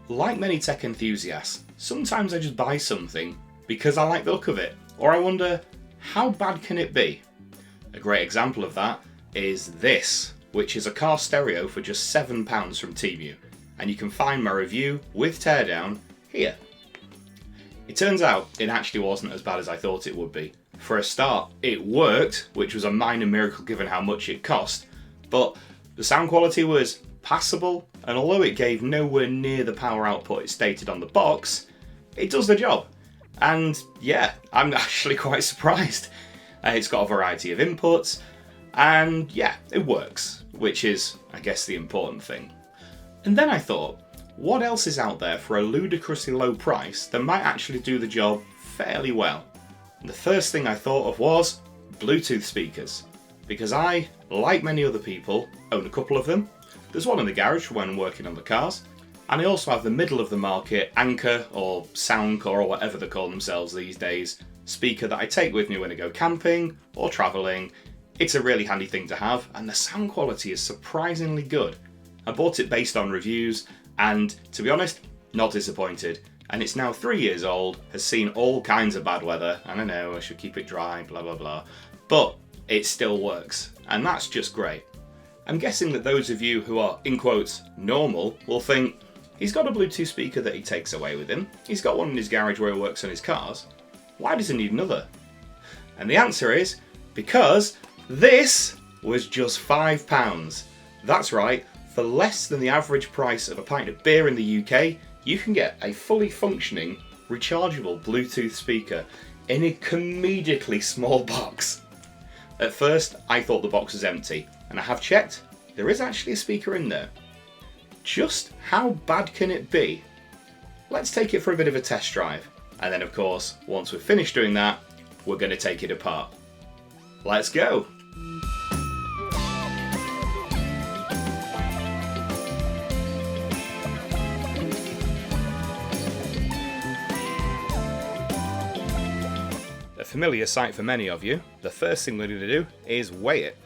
Like many tech enthusiasts, sometimes I just buy something because I like the look of it, or I wonder, how bad can it be? A great example of that is this, which is a car stereo for just £7 from Temu, and you can find my review with Teardown here. It turns out it actually wasn't as bad as I thought it would be. For a start, it worked, which was a minor miracle given how much it cost, but the sound quality was passable, and although it gave nowhere near the power output it stated on the box, it does the job. And yeah, I'm actually quite surprised. It's got a variety of inputs, and yeah, it works, which is, I guess, the important thing. And then I thought, what else is out there for a ludicrously low price that might actually do the job fairly well? And the first thing I thought of was Bluetooth speakers, because I, like many other people, own a couple of them. There's one in the garage for when I'm working on the cars, and I also have the middle of the market Anchor or Soundcore or whatever they call themselves these days speaker that I take with me when I go camping or travelling. It's a really handy thing to have, and the sound quality is surprisingly good. I bought it based on reviews, and to be honest, not disappointed. And it's now 3 years old, has seen all kinds of bad weather, and I know I should keep it dry, blah blah blah, but it still works, and that's just great. I'm guessing that those of you who are, in quotes, normal, will think, he's got a Bluetooth speaker that he takes away with him, he's got one in his garage where he works on his cars, why does he need another? And the answer is, because this was just £5. That's right, for less than the average price of a pint of beer in the UK, you can get a fully functioning, rechargeable Bluetooth speaker in a comedically small box. At first, I thought the box was empty, and I have checked, there is actually a speaker in there. Just how bad can it be? Let's take it for a bit of a test drive, and then of course, once we've finished doing that, we're going to take it apart. Let's go! A familiar sight for many of you, the first thing we're going to do is weigh it.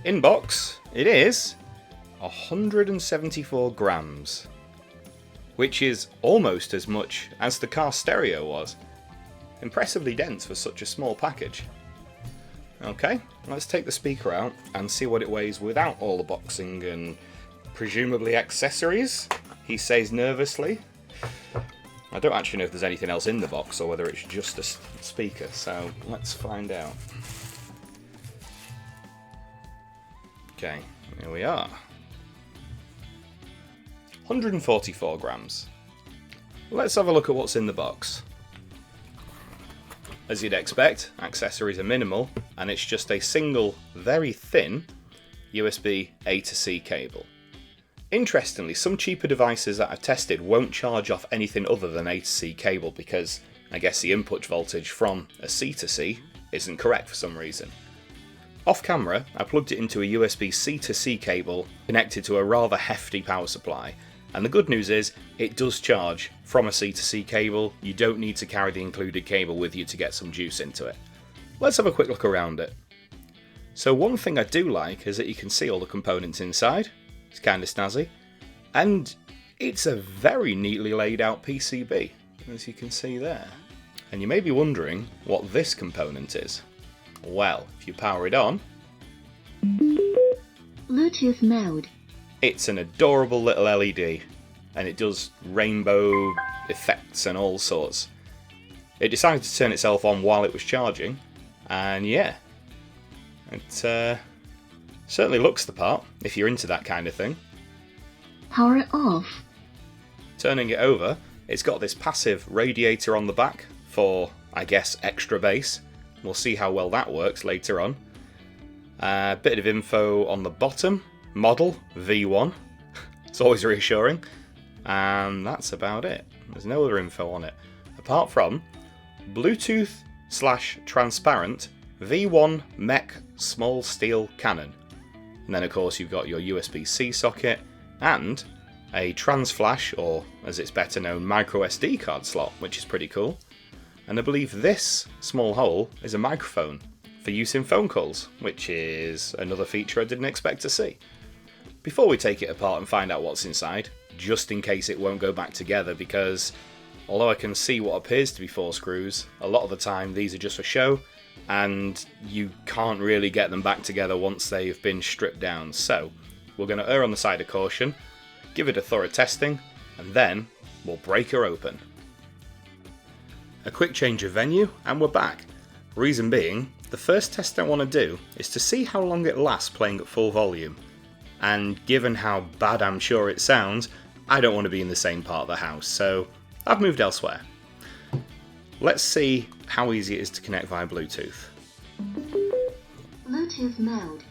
In box, it is 174 grams, which is almost as much as the car stereo was. Impressively dense for such a small package. Okay, let's take the speaker out and see what it weighs without all the boxing and presumably accessories, he says nervously. I don't actually know if there's anything else in the box or whether it's just a speaker, so let's find out. Okay, here we are. 144 grams. Let's have a look at what's in the box. As you'd expect, accessories are minimal, and it's just a single, very thin USB A to C cable. Interestingly, some cheaper devices that I've tested won't charge off anything other than A to C cable because I guess the input voltage from a C to C isn't correct for some reason. Off camera, I plugged it into a USB C to C cable connected to a rather hefty power supply, and the good news is it does charge from a C to C cable. You don't need to carry the included cable with you to get some juice into it. Let's have a quick look around it. So one thing I do like is that you can see all the components inside. It's kind of snazzy, and it's a very neatly laid out PCB, as you can see there. And you may be wondering what this component is. Well, if you power it on, Bluetooth mode. It's an adorable little LED, and it does rainbow effects and all sorts. It decided to turn itself on while it was charging, and yeah, it certainly looks the part, if you're into that kind of thing. Power it off. Turning it over, it's got this passive radiator on the back for, I guess, extra bass. We'll see how well that works later on. A bit of info on the bottom. Model V1. It's always reassuring. And that's about it. There's no other info on it. Apart from Bluetooth/transparent V1 mech small steel cannon. And then of course you've got your USB-C socket and a trans flash, or as it's better known, micro SD card slot, which is pretty cool. And I believe this small hole is a microphone for use in phone calls, which is another feature I didn't expect to see. Before we take it apart and find out what's inside, just in case it won't go back together, because although I can see what appears to be 4 screws, a lot of the time these are just for show, and you can't really get them back together once they've been stripped down. So we're going to err on the side of caution, give it a thorough testing, and then we'll break her open. A quick change of venue, and we're back. Reason being, the first test I want to do is to see how long it lasts playing at full volume. And given how bad I'm sure it sounds, I don't want to be in the same part of the house, so I've moved elsewhere. Let's see how easy it is to connect via Bluetooth. Bluetooth mode.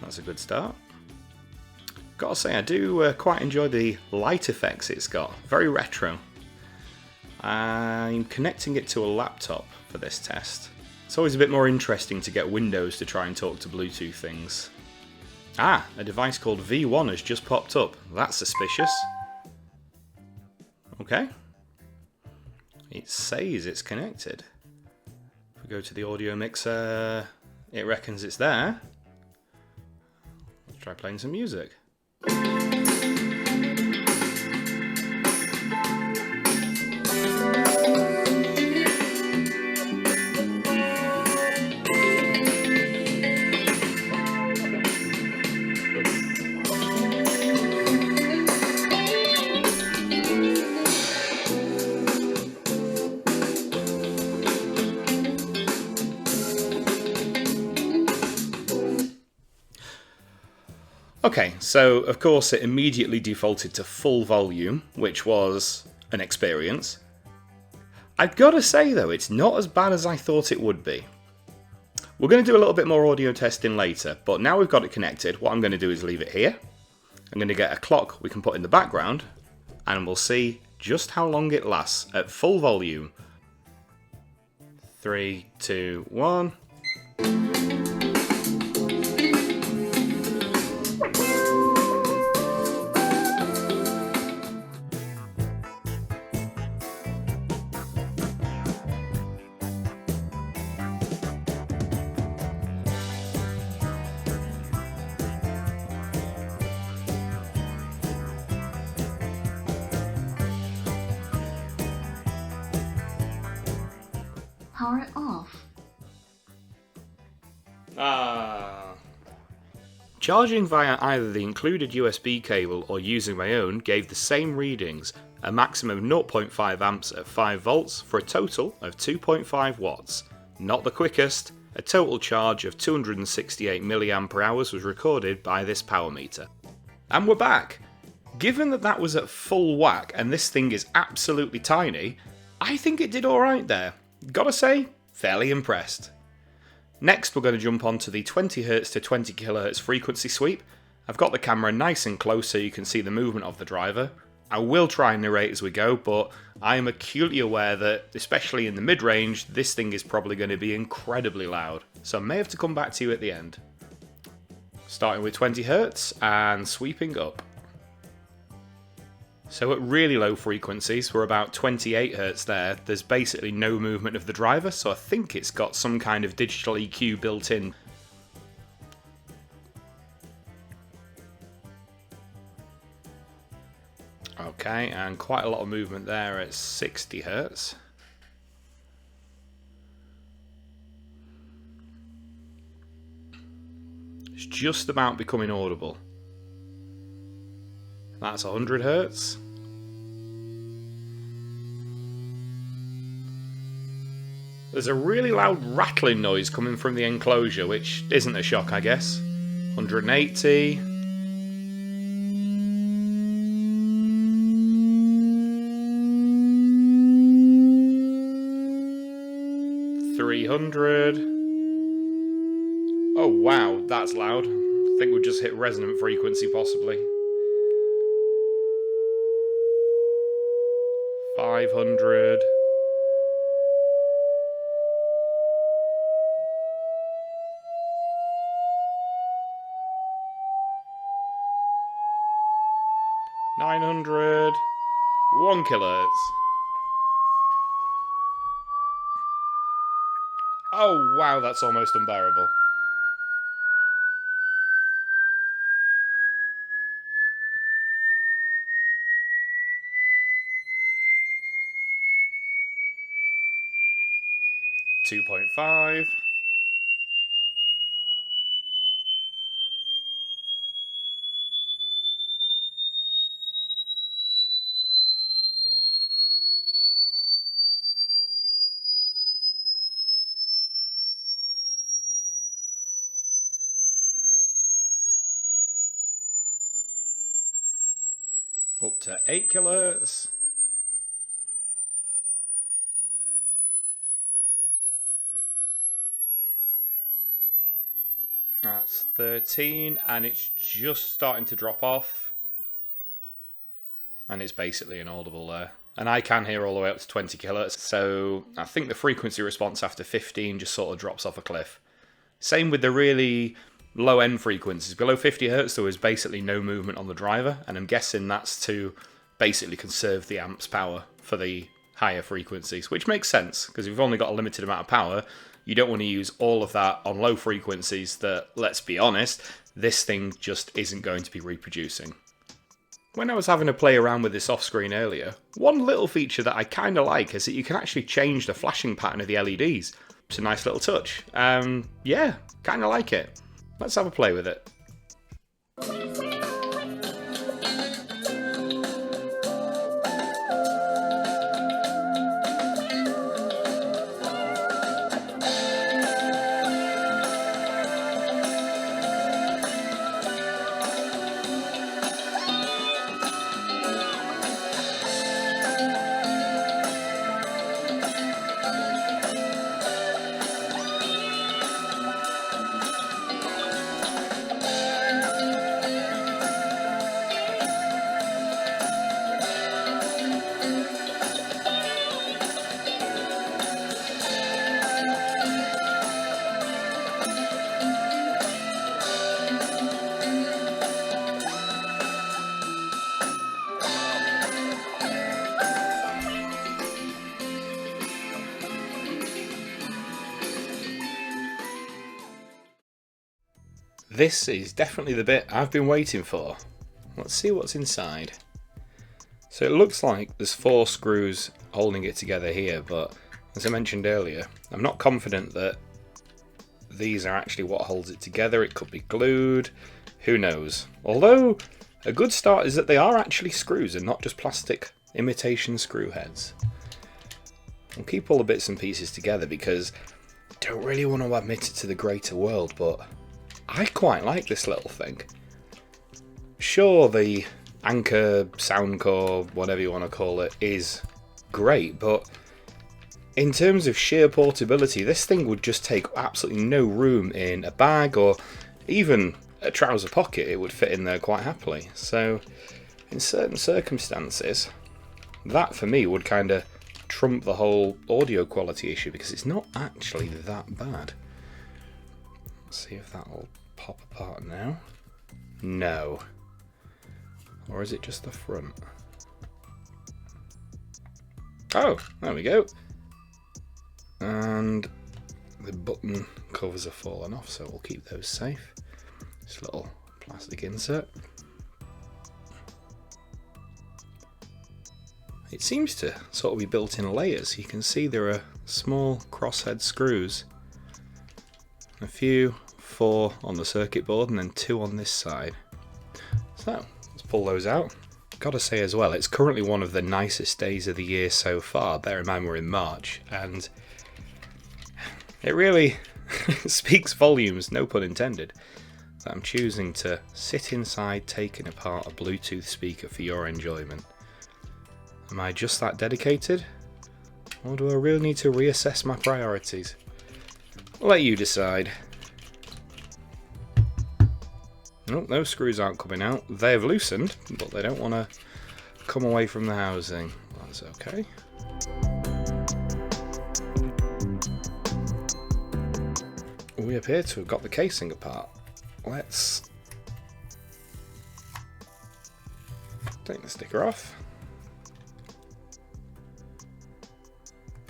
That's a good start. Gotta say, I do quite enjoy the light effects it's got. Very retro. I'm connecting it to a laptop for this test. It's always a bit more interesting to get Windows to try and talk to Bluetooth things. Ah, a device called V1 has just popped up. That's suspicious. Okay. It says it's connected. If we go to the audio mixer, it reckons it's there. Let's try playing some music. Okay, so of course it immediately defaulted to full volume, which was an experience. I've got to say though, it's not as bad as I thought it would be. We're going to do a little bit more audio testing later, but now we've got it connected, what I'm going to do is leave it here. I'm going to get a clock we can put in the background, and we'll see just how long it lasts at full volume. 3, 2, 1... Power off. Charging via either the included USB cable or using my own gave the same readings, a maximum of 0.5 amps at 5 volts for a total of 2.5 watts. Not the quickest, a total charge of 268 mAh was recorded by this power meter. And we're back! Given that that was at full whack and this thing is absolutely tiny, I think it did alright there. Gotta say, fairly impressed. Next we're going to jump onto the 20Hz to 20kHz frequency sweep. I've got the camera nice and close so you can see the movement of the driver. I will try and narrate as we go, but I am acutely aware that, especially in the mid-range, this thing is probably going to be incredibly loud, so I may have to come back to you at the end. Starting with 20Hz and sweeping up. So at really low frequencies, we're about 28Hz there, there's basically no movement of the driver, so I think it's got some kind of digital EQ built in. Okay, and quite a lot of movement there at 60Hz. It's just about becoming audible. That's 100Hz. There's a really loud rattling noise coming from the enclosure, which isn't a shock, I guess. 180. Oh wow, that's loud. I think we've just hit resonant frequency possibly. 500. $900. 1 kHz. Oh wow, that's almost unbearable. 2.5. Up to 8 kilohertz. That's 13, and it's just starting to drop off. And it's basically inaudible there. And I can hear all the way up to 20 kilohertz, so I think the frequency response after 15 just sort of drops off a cliff. Same with the really low end frequencies. Below 50 hertz there was basically no movement on the driver, and I'm guessing that's to basically conserve the amp's power for the higher frequencies, which makes sense, because if you've only got a limited amount of power, you don't want to use all of that on low frequencies that, let's be honest, this thing just isn't going to be reproducing. When I was having a play around with this off screen earlier, one little feature that I kind of like is that you can actually change the flashing pattern of the LEDs. It's a nice little touch. Yeah, kind of like it. Let's have a play with it. This is definitely the bit I've been waiting for. Let's see what's inside. So it looks like there's 4 screws holding it together here, but as I mentioned earlier, I'm not confident that these are actually what holds it together. It could be glued, who knows. Although, a good start is that they are actually screws and not just plastic imitation screw heads. I'll keep all the bits and pieces together because I don't really want to admit it to the greater world, but I quite like this little thing. Sure, the Anchor, sound core, whatever you want to call it, is great, but in terms of sheer portability, this thing would just take absolutely no room in a bag or even a trouser pocket. It would fit in there quite happily. So, in certain circumstances, that for me would kind of trump the whole audio quality issue because it's not actually that bad. Let's see if that will pop apart now. No. Or is it just the front? Oh, there we go. And the button covers are fallen off, so we'll keep those safe. This little plastic insert. It seems to sort of be built in layers. You can see there are small crosshead screws. A few, 4 on the circuit board and then 2 on this side. So, let's pull those out. Gotta say as well, it's currently one of the nicest days of the year so far. Bear in mind we're in March, and it really speaks volumes, no pun intended, that I'm choosing to sit inside taking apart a Bluetooth speaker for your enjoyment. Am I just that dedicated? Or do I really need to reassess my priorities? I'll let you decide. Nope, those screws aren't coming out. They've loosened, but they don't want to come away from the housing. That's okay. We appear to have got the casing apart. Let's take the sticker off.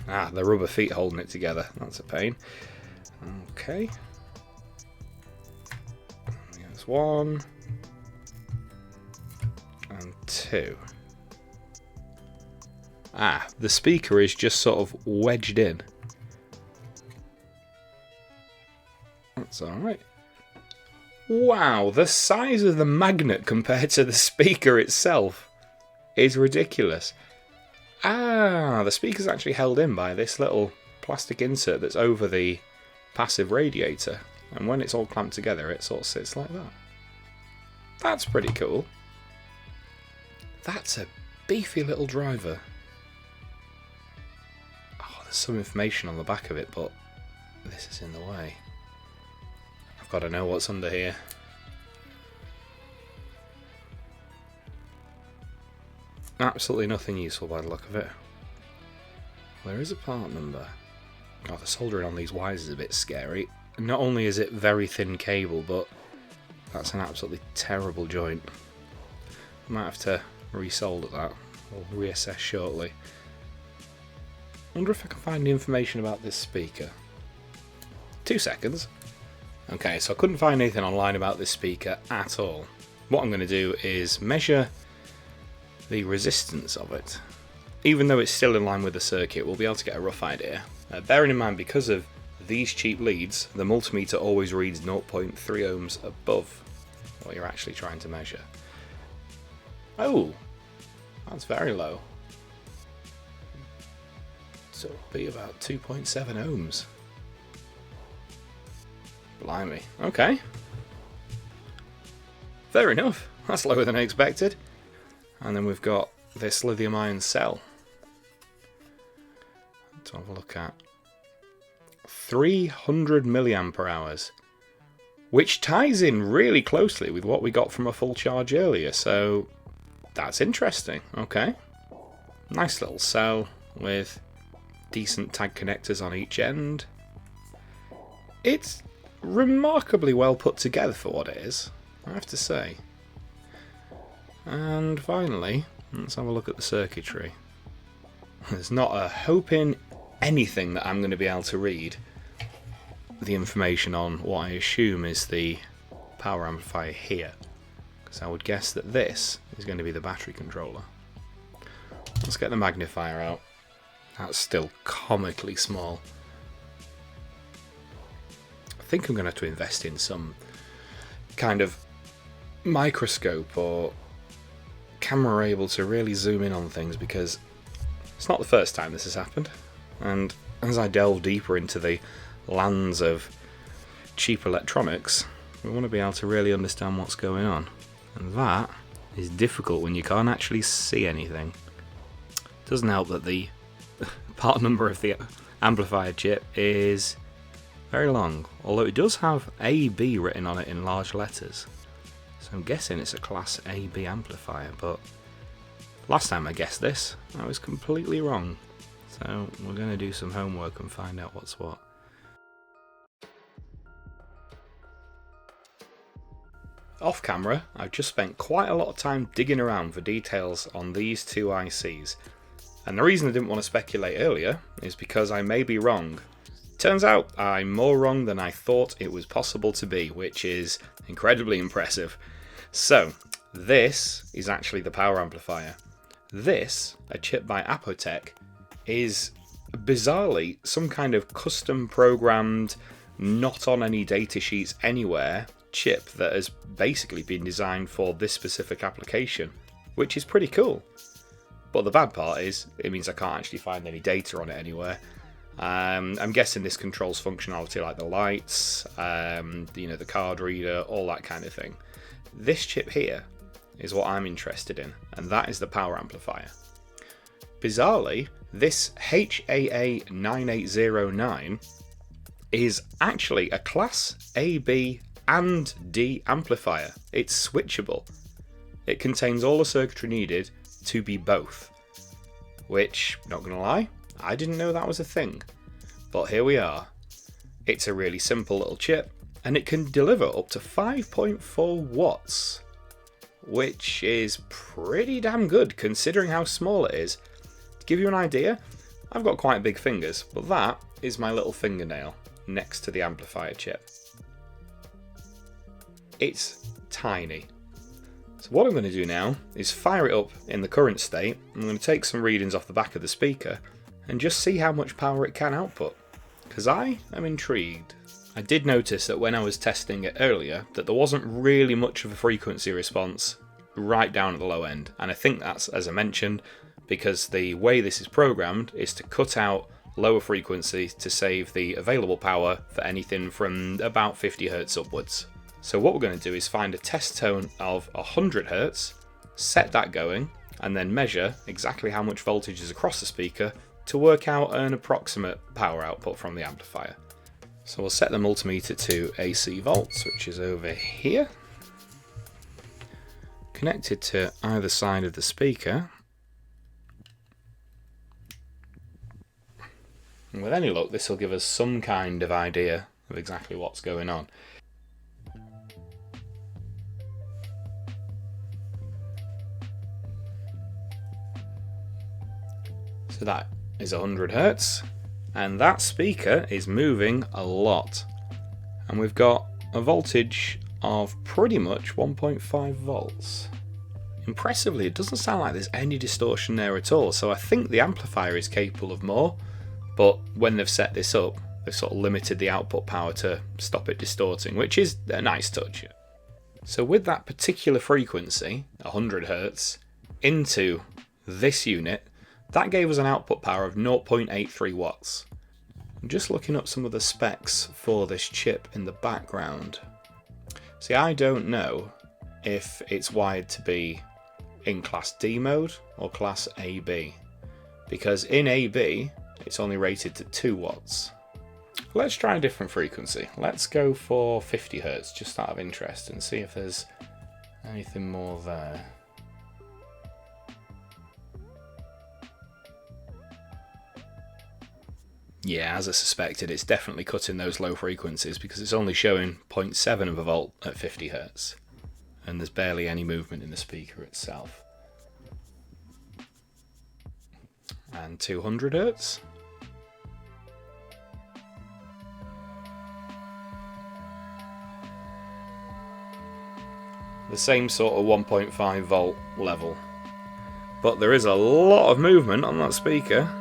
Ah, the rubber feet holding it together. That's a pain. Okay. There's 1 and 2. Ah, the speaker is just sort of wedged in. That's alright. Wow, the size of the magnet compared to the speaker itself is ridiculous. Ah, the speaker's actually held in by this little plastic insert that's over the passive radiator. And when it's all clamped together, it sort of sits like that. That's pretty cool. That's a beefy little driver. Oh, there's some information on the back of it, but this is in the way. I've got to know what's under here. Absolutely nothing useful by the look of it. There is a part number. Oh, the soldering on these wires is a bit scary. Not only is it very thin cable, but that's an absolutely terrible joint. I might have to resolder that. We'll reassess shortly. Wonder if I can find the information about this speaker. 2 seconds. Okay, so I couldn't find anything online about this speaker at all. What I'm going to do is measure the resistance of it. Even though it's still in line with the circuit, we'll be able to get a rough idea. Bearing in mind, because of these cheap leads, the multimeter always reads 0.3 ohms above what you're actually trying to measure. Oh, that's very low. So it'll be about 2.7 ohms. Blimey. Okay. Fair enough. That's lower than I expected. And then we've got this lithium ion cell. Let's have a look at 300 milliampere hours, which ties in really closely with what we got from a full charge earlier, so that's interesting. Okay, nice little cell with decent tag connectors on each end. It's remarkably well put together for what it is, I have to say. And finally, let's have a look at the circuitry. There's not a hope in anything that I'm going to be able to read the information on what I assume is the power amplifier here, because I would guess that this is going to be the battery controller. Let's get the magnifier out. That's still comically small. I think I'm going to have to invest in some kind of microscope or camera able to really zoom in on things, because it's not the first time this has happened. And as I delve deeper into the lands of cheap electronics, we want to be able to really understand what's going on. And that is difficult when you can't actually see anything. It doesn't help that the part number of the amplifier chip is very long, although it does have AB written on it in large letters. So I'm guessing it's a class AB amplifier, but last time I guessed this, I was completely wrong. So we're going to do some homework and find out what's what. Off camera, I've just spent quite a lot of time digging around for details on these two ICs. And the reason I didn't want to speculate earlier is because I may be wrong. Turns out I'm more wrong than I thought it was possible to be, which is incredibly impressive. So, this is actually the power amplifier. This, a chip by Apotec, is bizarrely some kind of custom programmed, not on any datasheets anywhere, chip that has basically been designed for this specific application, which is pretty cool. But the bad part is, it means I can't actually find any data on it anywhere. I'm guessing this controls functionality like the lights, the card reader, all that kind of thing. This chip here is what I'm interested in, and that is the power amplifier. Bizarrely, this HAA9809 is actually a class AB and D amplifier. It's switchable. It contains all the circuitry needed to be both, which, not gonna lie, I didn't know that was a thing, but here we are. It's a really simple little chip, and it can deliver up to 5.4 watts, which is pretty damn good considering how small it is. To give you an idea, I've got quite big fingers, but that is my little fingernail next to the amplifier chip. It's tiny. So what I'm going to do now is fire it up in the current state. I'm going to take some readings off the back of the speaker and just see how much power it can output, because I am intrigued. I did notice that when I was testing it earlier that there wasn't really much of a frequency response right down at the low end, and I think that's, as I mentioned, because the way this is programmed is to cut out lower frequencies to save the available power for anything from about 50 Hz upwards. So what we're going to do is find a test tone of 100 Hz, set that going, and then measure exactly how much voltage is across the speaker to work out an approximate power output from the amplifier. So we'll set the multimeter to AC volts, which is over here, connected to either side of the speaker. And with any luck, this will give us some kind of idea of exactly what's going on. So that is 100 Hz, and that speaker is moving a lot. And we've got a voltage of pretty much 1.5 volts. Impressively, it doesn't sound like there's any distortion there at all, so I think the amplifier is capable of more, but when they've set this up, they've sort of limited the output power to stop it distorting, which is a nice touch. So with that particular frequency, 100 Hz, into this unit, that gave us an output power of 0.83 watts. I'm just looking up some of the specs for this chip in the background. See, I don't know if it's wired to be in class D mode or class AB, because in AB it's only rated to 2 watts. Let's try a different frequency. Let's go for 50 Hz just out of interest and see if there's anything more there. Yeah, as I suspected, it's definitely cutting those low frequencies because it's only showing 0.7 of a volt at 50 Hz. And there's barely any movement in the speaker itself. And 200 Hz. The same sort of 1.5 volt level. But there is a lot of movement on that speaker.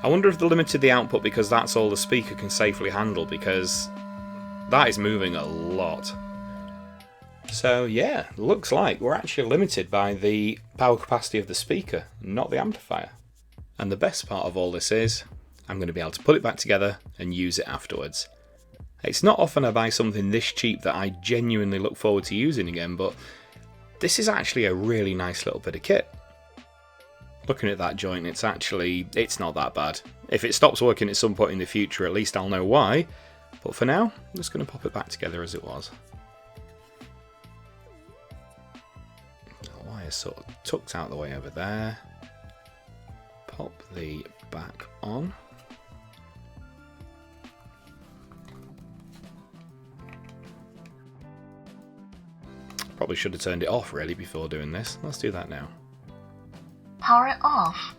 I wonder if they limited the output because that's all the speaker can safely handle, because that is moving a lot. So yeah, looks like we're actually limited by the power capacity of the speaker, not the amplifier. And the best part of all this is, I'm going to be able to put it back together and use it afterwards. It's not often I buy something this cheap that I genuinely look forward to using again, but this is actually a really nice little bit of kit. Looking at that joint, it's not that bad. If it stops working at some point in the future, at least I'll know why. But for now, I'm just going to pop it back together as it was. The wire's sort of tucked out the way over there. Pop the back on. Probably should have turned it off really before doing this. Let's do that now. Power off.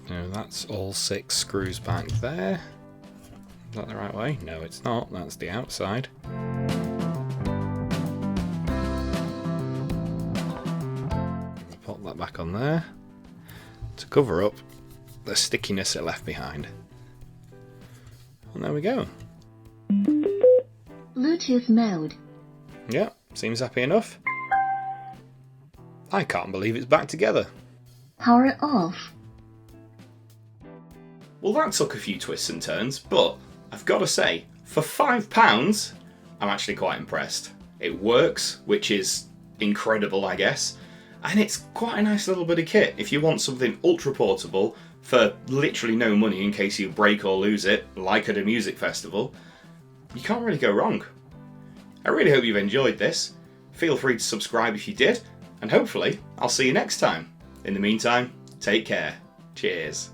Now that's all 6 screws back there. Is that the right way? No, it's not. That's the outside. Pop that back on there to cover up the stickiness it left behind. And there we go. Bluetooth mode. Yeah, seems happy enough. I can't believe it's back together. Power off. Well, that took a few twists and turns, but I've got to say, for £5, I'm actually quite impressed. It works, which is incredible, I guess, and it's quite a nice little bit of kit if you want something ultra portable for literally no money in case you break or lose it, like at a music festival. You can't really go wrong. I really hope you've enjoyed this. Feel free to subscribe if you did, and hopefully I'll see you next time. In the meantime, take care. Cheers.